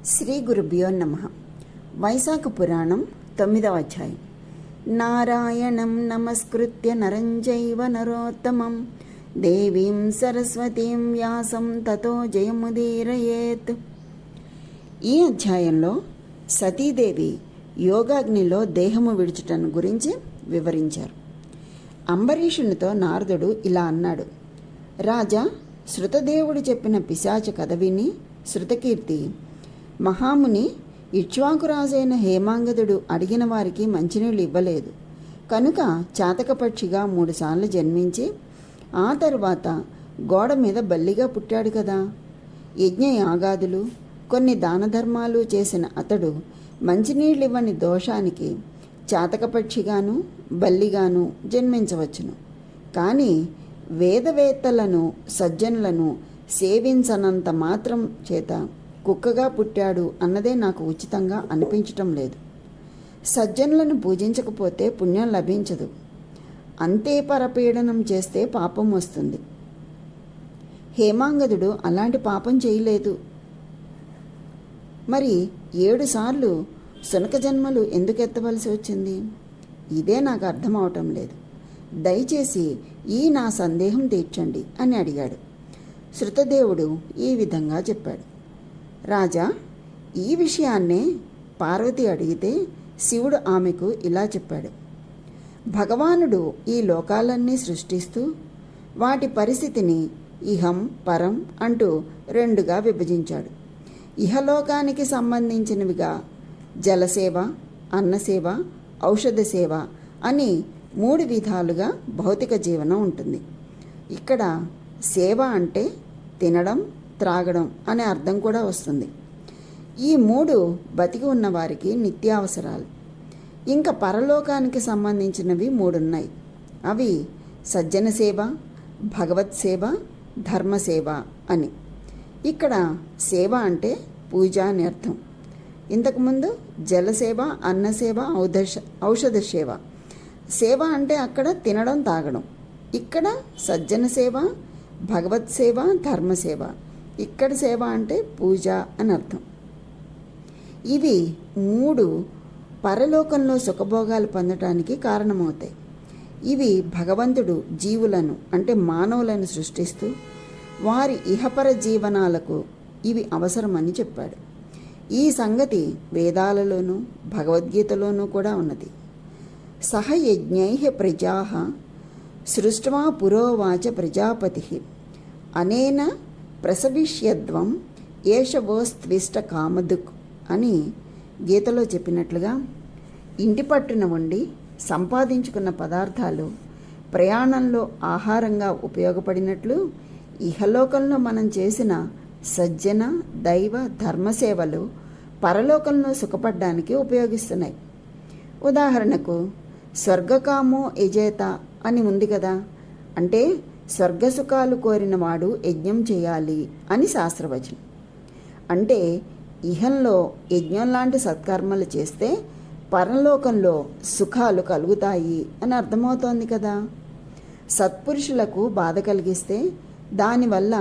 శ్రీ గురుభ్యో నమః. వైశాఖ పురాణం 9వ అధ్యాయం. నారాయణం నమస్కృత్య నరం చైవ నరోత్తమం దేవీం సరస్వతీం వ్యాసం తతో జయముదీరయేత్. ఈ అధ్యాయంలో సతీదేవి యోగాగ్నిలో దేహము విడుచుటను గురించి వివరించారు. అంబరీషునితో నారదుడు ఇలా అన్నాడు: రాజా, శృతదేవుడు చెప్పిన పిశాచ కథ విని శృతకీర్తి మహాముని ఇక్ష్వాకురాజైన హేమాంగదుడు అడిగిన వారికి మంచినీళ్ళు ఇవ్వలేదు కనుక చాతకపక్షిగా 3 సార్లు జన్మించి ఆ తరువాత గోడ మీద బల్లిగా పుట్టాడు కదా. యజ్ఞయాగాదులు కొన్ని దానధర్మాలు చేసిన అతడు మంచినీళ్ళివ్వని దోషానికి చాతకపక్షిగాను బల్లిగాను జన్మించవచ్చును. కానీ వేదవేత్తలను సజ్జనులను సేవించనంత మాత్రం చేత కుక్కగా పుట్టాడు అన్నదే నాకు ఉచితంగా అనిపించటం లేదు. సజ్జనులను పూజించకపోతే పుణ్యం లభించదు. అంతే పరపీడనం చేస్తే పాపం వస్తుంది. హేమాంగదుడు అలాంటి పాపం చేయలేదు. మరి 7 సార్లు శునక జన్మలు ఎందుకు ఎత్తవలసి వచ్చింది? ఇదే నాకు అర్థం అవటం లేదు. దయచేసి ఈ నా సందేహం తీర్చండి అని అడిగాడు. శృతదేవుడు ఈ విధంగా చెప్పాడు: రాజా, ఈ విషయాన్నే పార్వతి అడిగితే శివుడు ఆమెకు ఇలా చెప్పాడు: భగవానుడు ఈ లోకాలన్నీ సృష్టిస్తూ వాటి పరిస్థితిని ఇహం పరం అంటూ 2గా విభజించాడు. ఇహలోకానికి సంబంధించినవిగా జలసేవ, అన్నసేవ, ఔషధ సేవ అని 3 విధాలుగా భౌతిక జీవనం ఉంటుంది. ఇక్కడ సేవ అంటే తినడం, త్రాగడం అనే అర్థం కూడా వస్తుంది. ఈ 3 బతికి ఉన్న వారికి నిత్యావసరాలు. ఇంకా పరలోకానికి సంబంధించినవి 3 ఉన్నాయి. అవి సజ్జన సేవ, భగవత్ సేవ, ధర్మసేవ అని. ఇక్కడ సేవ అంటే పూజ అని అర్థం. ఇంతకుముందు జలసేవ, అన్నసేవ, ఔషధ సేవ. సేవ అంటే అక్కడ తినడం, తాగడం. ఇక్కడ సజ్జన సేవ, భగవత్ సేవ, ధర్మసేవ. ఇక్కడ సేవ అంటే పూజ అని అర్థం. ఇవి 3 పరలోకంలో సుఖభోగాలు పొందటానికి కారణమవుతాయి. ఇవి భగవంతుడు జీవులను అంటే మానవులను సృష్టిస్తూ వారి ఇహపర జీవనాలకు ఇవి అవసరమని చెప్పాడు. ఈ సంగతి వేదాలలోనూ భగవద్గీతలోనూ కూడా ఉన్నది. సహ యజ్ఞైః ప్రజాః సృష్ట్వా పురోవాచ ప్రజాపతిః అనేన ప్రసవిష్యద్వం ఏషవోస్త్విష్ట కామదుక్ అని గీతలో చెప్పినట్లుగా ఇంటి పట్టున ఉండి సంపాదించుకున్న పదార్థాలు ప్రయాణంలో ఆహారంగా ఉపయోగపడినట్లు ఇహలోకంలో మనం చేసిన సజ్జన, దైవ, ధర్మసేవలు పరలోకంలో సుఖపడ్డానికి ఉపయోగిస్తున్నాయి. ఉదాహరణకు స్వర్గకామో యజేత అని ఉంది కదా. అంటే స్వర్గసుఖాలు కోరిన వాడు యజ్ఞం చేయాలి అని శాస్త్రవచనం. అంటే ఇహంలో యజ్ఞం లాంటి సత్కర్మలు చేస్తే పరలోకంలో సుఖాలు కలుగుతాయి అని అర్థమవుతోంది కదా. సత్పురుషులకు బాధ కలిగిస్తే దానివల్ల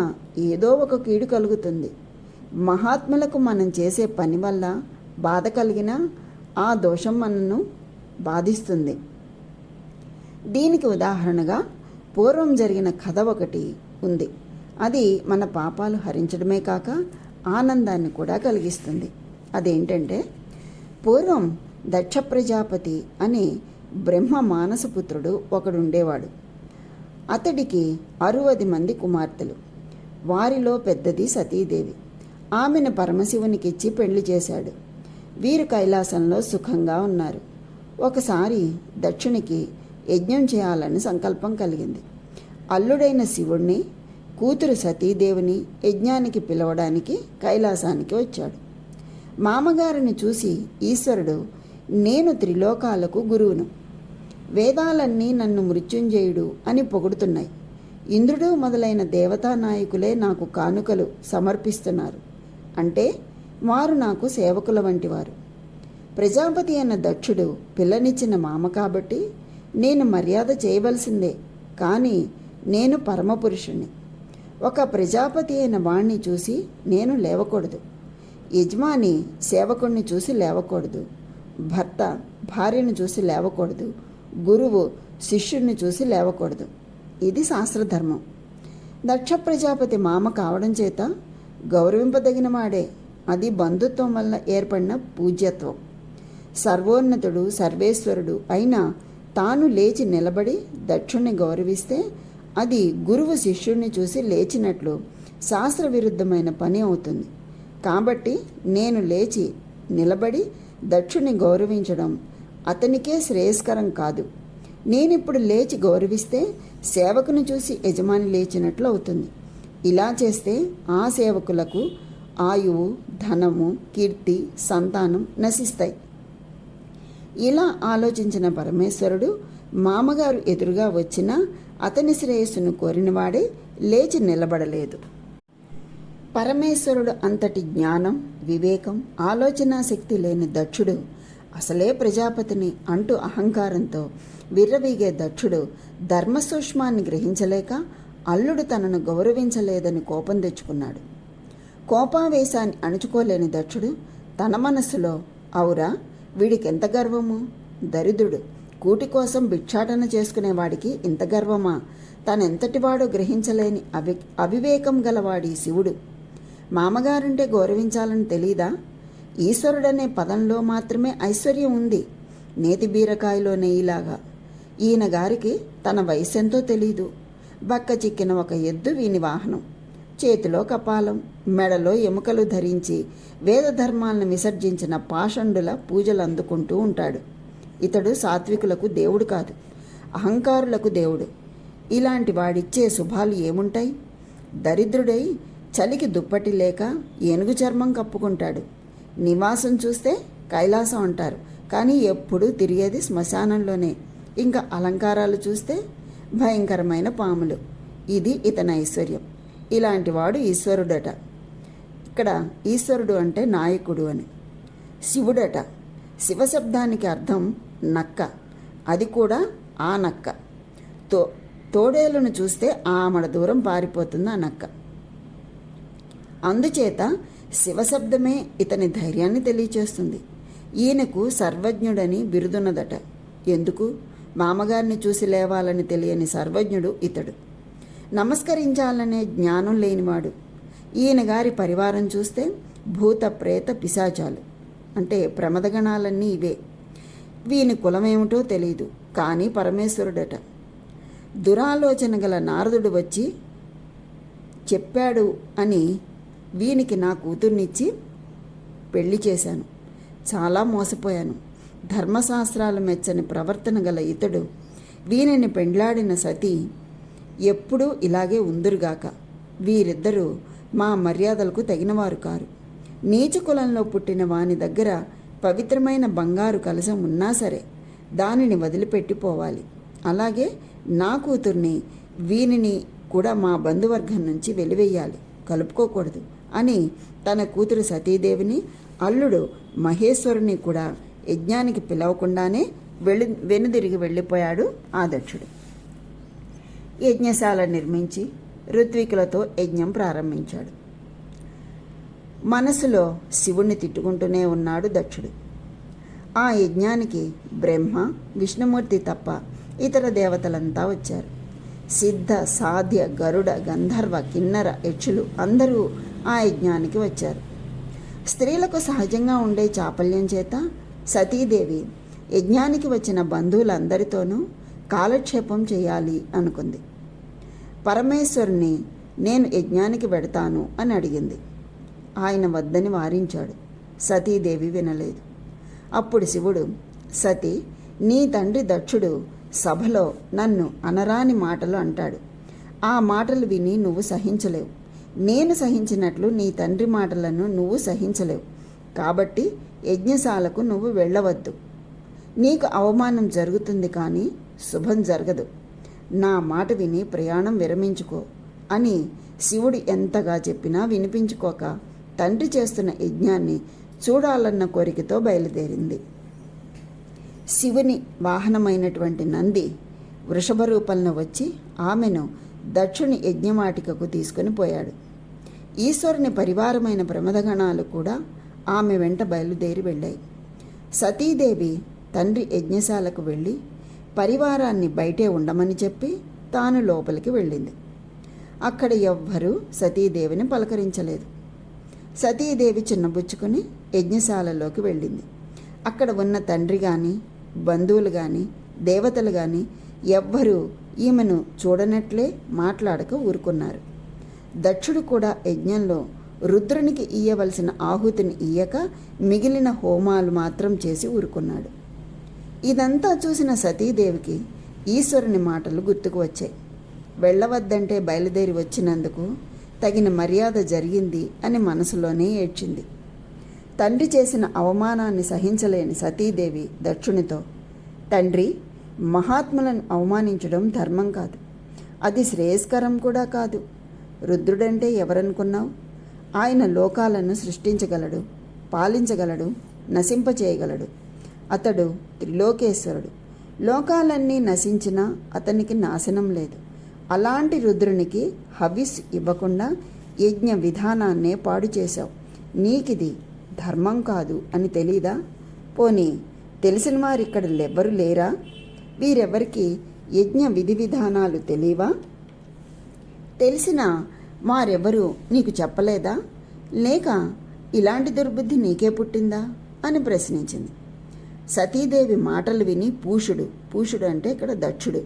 ఏదో ఒక కీడు కలుగుతుంది. మహాత్ములకు మనం చేసే పని వల్ల బాధ కలిగినా ఆ దోషం మనను బాధిస్తుంది. దీనికి ఉదాహరణగా పూర్వం జరిగిన కథ ఒకటి ఉంది. అది మన పాపాలు హరించడమే కాక ఆనందాన్ని కూడా కలిగిస్తుంది. అదేంటంటే, పూర్వం దక్ష ప్రజాపతి అనే బ్రహ్మ మానసపుత్రుడు ఒకడుండేవాడు. అతడికి 60 మంది కుమార్తెలు. వారిలో పెద్దది సతీదేవి. ఆమెను పరమశివునికిచ్చి పెళ్లి చేశాడు. వీరు కైలాసంలో సుఖంగా ఉన్నారు. ఒకసారి దక్షునికి యజ్ఞం చేయాలని సంకల్పం కలిగింది. అల్లుడైన శివుణ్ణి, కూతురు సతీదేవిని యజ్ఞానికి పిలవడానికి కైలాసానికి వచ్చాడు. మామగారిని చూసి ఈశ్వరుడు, నేను త్రిలోకాలకు గురువును, వేదాలన్నీ నన్ను మృత్యుంజయుడు అని పొగుడుతున్నాయి. ఇంద్రుడు మొదలైన దేవతా నాయకులే నాకు కానుకలు సమర్పిస్తున్నారు. అంటే వారు నాకు సేవకుల వంటివారు. ప్రజాపతి అయిన దక్షుడు పిల్లనిచ్చిన మామ కాబట్టి నేను మర్యాద చేయవలసిందే. కానీ నేను పరమపురుషుణ్ణి. ఒక ప్రజాపతి అయిన వాణ్ణి చూసి నేను లేవకూడదు. యజమాని సేవకుణ్ణి చూసి లేవకూడదు, భర్త భార్యను చూసి లేవకూడదు, గురువు శిష్యుడిని చూసి లేవకూడదు. ఇది శాస్త్రధర్మం. దక్ష ప్రజాపతి మామ కావడం చేత గౌరవింపదగిన వాడే. అది బంధుత్వం వల్ల ఏర్పడిన పూజ్యత్వం. సర్వోన్నతుడు సర్వేశ్వరుడు అయినా తాను లేచి నిలబడి దక్షుణ్ణి గౌరవిస్తే అది గురువు శిష్యుణ్ణి చూసి లేచినట్లు శాస్త్ర విరుద్ధమైన పని అవుతుంది. కాబట్టి నేను లేచి నిలబడి దక్షుణ్ణి గౌరవించడం అతనికే శ్రేయస్కరం కాదు. నేనిప్పుడు లేచి గౌరవిస్తే సేవకుని చూసి యజమాని లేచినట్లు అవుతుంది. ఇలా చేస్తే ఆ సేవకులకు ఆయువు, ధనము, కీర్తి, సంతానం నశిస్తాయి. ఇలా ఆలోచించిన పరమేశ్వరుడు మామగారు ఎదురుగా వచ్చినా అతని శ్రేయస్సును కోరినవాడే లేచి నిలబడలేదు. పరమేశ్వరుడు అంతటి జ్ఞానం, వివేకం, ఆలోచనా శక్తి లేని దక్షుడు అసలే ప్రజాపతిని అంటూ అహంకారంతో విర్రవీగే దక్షుడు ధర్మసూక్ష్మాన్ని గ్రహించలేక అల్లుడు తనను గౌరవించలేదని కోపం తెచ్చుకున్నాడు. కోపావేశాన్ని అణుచుకోలేని దక్షుడు తన మనస్సులో, అవురా వీడికెంత గర్వము, దరిద్రుడు, కూటి కోసం భిక్షాటన చేసుకునేవాడికి ఇంత గర్వమా, తనెంతటివాడో గ్రహించలేని అవివేకం గలవాడి శివుడు, మామగారంటే గౌరవించాలని తెలీదా? ఈశ్వరుడనే పదంలో మాత్రమే ఐశ్వర్యం ఉంది, నేతి బీరకాయలో నెయ్యిలాగా. ఈయన గారికి తన వయసెంతో తెలీదు. బక్క చిక్కిన ఒక ఎద్దు వీని వాహనం. చేతిలో కపాలం, మెడలో ఎముకలు ధరించి వేద ధర్మాలను విసర్జించిన పాషండుల పూజలు అందుకుంటూ ఉంటాడు. ఇతడు సాత్వికులకు దేవుడు కాదు, అహంకారులకు దేవుడు. ఇలాంటి వాడిచ్చే శుభాలు ఏముంటాయి? దరిద్రుడై చలికి దుప్పటి లేక ఏనుగు చర్మం కప్పుకుంటాడు. నివాసం చూస్తే కైలాసం అంటారు, కానీ ఎప్పుడూ తిరిగేది శ్మశానంలోనే. ఇంకా అలంకారాలు చూస్తే భయంకరమైన పాములు. ఇది ఇతని ఐశ్వర్యం. ఇలాంటి వాడు ఈశ్వరుడట. ఇక్కడ ఈశ్వరుడు అంటే నాయకుడు అని. శివుడట. శివశబ్దానికి అర్థం నక్క, అది కూడా ఆ నక్క. తోడేలును చూస్తే ఆమడ దూరం పారిపోతుంది ఆ నక్క. అందుచేత శివశబ్దమే ఇతని ధైర్యాన్ని తెలియచేస్తుంది. ఈయనకు సర్వజ్ఞుడని బిరుదున్నదట. ఎందుకు? మామగారిని చూసి లేవాలని తెలియని సర్వజ్ఞుడు ఇతడు. నమస్కరించాలనే జ్ఞానం లేనివాడు. ఈయన గారి పరివారం చూస్తే భూత ప్రేత పిశాచాలు, అంటే ప్రమదగణాలన్నీ ఇవే. వీని కులమేమిటో తెలియదు, కానీ పరమేశ్వరుడట. దురాలోచన గల నారదుడు వచ్చి చెప్పాడు అని వీనికి నా కూతుర్నిచ్చి పెళ్లి చేశాను. చాలా మోసపోయాను. ధర్మశాస్త్రాలు మెచ్చని ప్రవర్తన గల ఇతడు వీనిని పెండ్లాడిన సతీ ఎప్పుడూ ఇలాగే ఉందురుగాక. వీరిద్దరూ మా మర్యాదలకు తగినవారు కారు. నీచ కులంలో పుట్టిన వాని దగ్గర పవిత్రమైన బంగారు కలశం ఉన్నా సరే దానిని వదిలిపెట్టిపోవాలి. అలాగే నా కూతుర్ని వీనిని కూడా మా బంధువర్గం నుంచి వెలివేయాలి, కలుపుకోకూడదు అని తన కూతురు సతీదేవిని, అల్లుడు మహేశ్వరుని కూడా యజ్ఞానికి పిలవకుండానే వెనుదిరిగి వెళ్ళిపోయాడు ఆ దక్షుడు. యజ్ఞశాల నిర్మించి ఋత్వికులతో యజ్ఞం ప్రారంభించాడు. మనసులో శివుణ్ణి తిట్టుకుంటూనే ఉన్నాడు దక్షుడు. ఆ యజ్ఞానికి బ్రహ్మ, విష్ణుమూర్తి తప్ప ఇతర దేవతలంతా వచ్చారు. సిద్ధ, సాధ్య, గరుడ, గంధర్వ, కిన్నర, యక్షులు అందరూ ఆ యజ్ఞానికి వచ్చారు. స్త్రీలకు సహజంగా ఉండే చాపల్యం చేత సతీదేవి యజ్ఞానికి వచ్చిన బంధువులందరితోనూ కాలక్షేపం చేయాలి అనుకుంది. పరమేశ్వరుని నేను యజ్ఞానికి వెడతాను అని అడిగింది. ఆయన వద్దని వారించాడు. సతీదేవి వినలేదు. అప్పుడు శివుడు, సతీ, నీ తండ్రి దక్షుడు సభలో నన్ను అనరాని మాటలు అంటాడు. ఆ మాటలు విని నువ్వు సహించలేవు. నేను సహించినట్లు నీ తండ్రి మాటలను నువ్వు సహించలేవు. కాబట్టి యజ్ఞశాలకు నువ్వు వెళ్ళవద్దు. నీకు అవమానం జరుగుతుంది, కానీ శుభం జరగదు. నా మాట విని ప్రయాణం విరమించుకో అని శివుడు ఎంతగా చెప్పినా వినిపించుకోక తండ్రి చేస్తున్న యజ్ఞాన్ని చూడాలన్న కోరికతో బయలుదేరింది. శివుని వాహనమైనటువంటి నంది వృషభ రూపంలో వచ్చి ఆమెను దక్షుని యజ్ఞవాటికకు తీసుకొని పోయాడు. ఈశ్వరుని పరివారమైన ప్రమదగణాలు కూడా ఆమె వెంట బయలుదేరి వెళ్ళాయి. సతీదేవి తండ్రి యజ్ఞశాలకు వెళ్ళి పరివారాన్ని బయటే ఉండమని చెప్పి తాను లోపలికి వెళ్ళింది. అక్కడ ఎవ్వరూ సతీదేవిని పలకరించలేదు. సతీదేవి చిన్నబుచ్చుకొని యజ్ఞశాలలోకి వెళ్ళింది. అక్కడ ఉన్న తండ్రి కానీ, బంధువులు కానీ, దేవతలు కానీ ఎవ్వరూ ఈమెను చూడనట్లే మాట్లాడక ఊరుకున్నారు. దక్షుడు కూడా యజ్ఞంలో రుద్రునికి ఇయ్యవలసిన ఆహుతిని ఇయ్యక మిగిలిన హోమాలు మాత్రం చేసి ఊరుకున్నాడు. ఇదంతా చూసిన సతీదేవికి ఈశ్వరుని మాటలు గుర్తుకు వచ్చాయి. వెళ్ళవద్దంటే బయలుదేరి వచ్చినందుకు తగిన మర్యాద జరిగింది అని మనసులోనే ఏడ్చింది. తండ్రి చేసిన అవమానాన్ని సహించలేని సతీదేవి దక్షునితో, తండ్రి, మహాత్ములను అవమానించడం ధర్మం కాదు, అది శ్రేయస్కరం కూడా కాదు. రుద్రుడంటే ఎవరనుకున్నావు? ఆయన లోకాలను సృష్టించగలడు, పాలించగలడు, నశింపచేయగలడు. అతడు త్రిలోకేశ్వరుడు. లోకాలన్నీ నశించినా అతనికి నాశనం లేదు. అలాంటి రుద్రునికి హవిస్ ఇవ్వకుండా యజ్ఞ విధానాన్నే పాడు చేశావు. నీకిది ధర్మం కాదు అని తెలీదా? పోనీ తెలిసిన వారిక్కడ ఎవ్వరు లేరా? వీరెవరికి యజ్ఞ విధి విధానాలు తెలియవా? తెలిసిన వారెవరూ నీకు చెప్పలేదా? లేక ఇలాంటి దుర్బుద్ధి నీకే పుట్టిందా అని ప్రశ్నించింది. సతీదేవి మాటలు విని పూషుడు అంటే ఇక్కడ దక్షుడు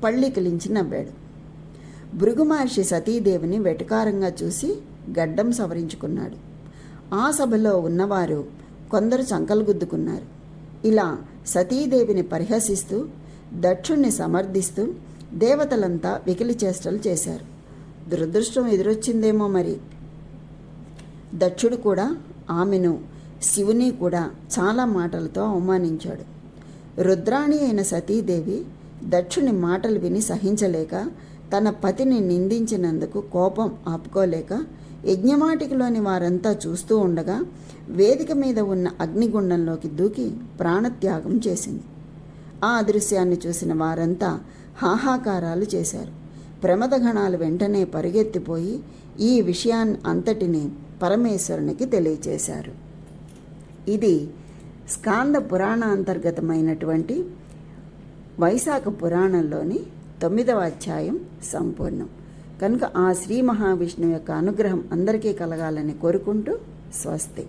పళ్ళికిలించి నవ్వాడు. భృగు మహర్షి సతీదేవిని వెటకారంగా చూసి గడ్డం సవరించుకున్నాడు. ఆ సభలో ఉన్నవారు కొందరు చంకలు గుద్దుకున్నారు. ఇలా సతీదేవిని పరిహసిస్తూ, దక్షుణ్ణి సమర్థిస్తూ దేవతలంతా వెకిలి చేష్టలు చేశారు. దురదృష్టం ఎదురొచ్చిందేమో మరి. దక్షుడు కూడా ఆమెను, శివుని కూడా చాలా మాటలతో అవమానించాడు. రుద్రాణి అయిన సతీదేవి దక్షుని మాటలు విని సహించలేక, తన పతిని నిందించినందుకు కోపం ఆపుకోలేక యజ్ఞవాటికలోని వారంతా చూస్తూ ఉండగా వేదిక మీద ఉన్న అగ్నిగుండంలోకి దూకి ప్రాణత్యాగం చేసింది. ఆ దృశ్యాన్ని చూసిన వారంతా హాహాకారాలు చేశారు. ప్రమదగణాలు వెంటనే పరుగెత్తిపోయి ఈ విషయాన్ని అంతటిని పరమేశ్వరునికి తెలియచేశారు. ఇది స్కాంద పురాణాంతర్గతమైనటువంటి వైశాఖ పురాణంలోని 9వ అధ్యాయం సంపూర్ణం. కనుక ఆ శ్రీ మహావిష్ణువు యొక్క అనుగ్రహం అందరికీ కలగాలని కోరుకుంటూ స్వస్తి.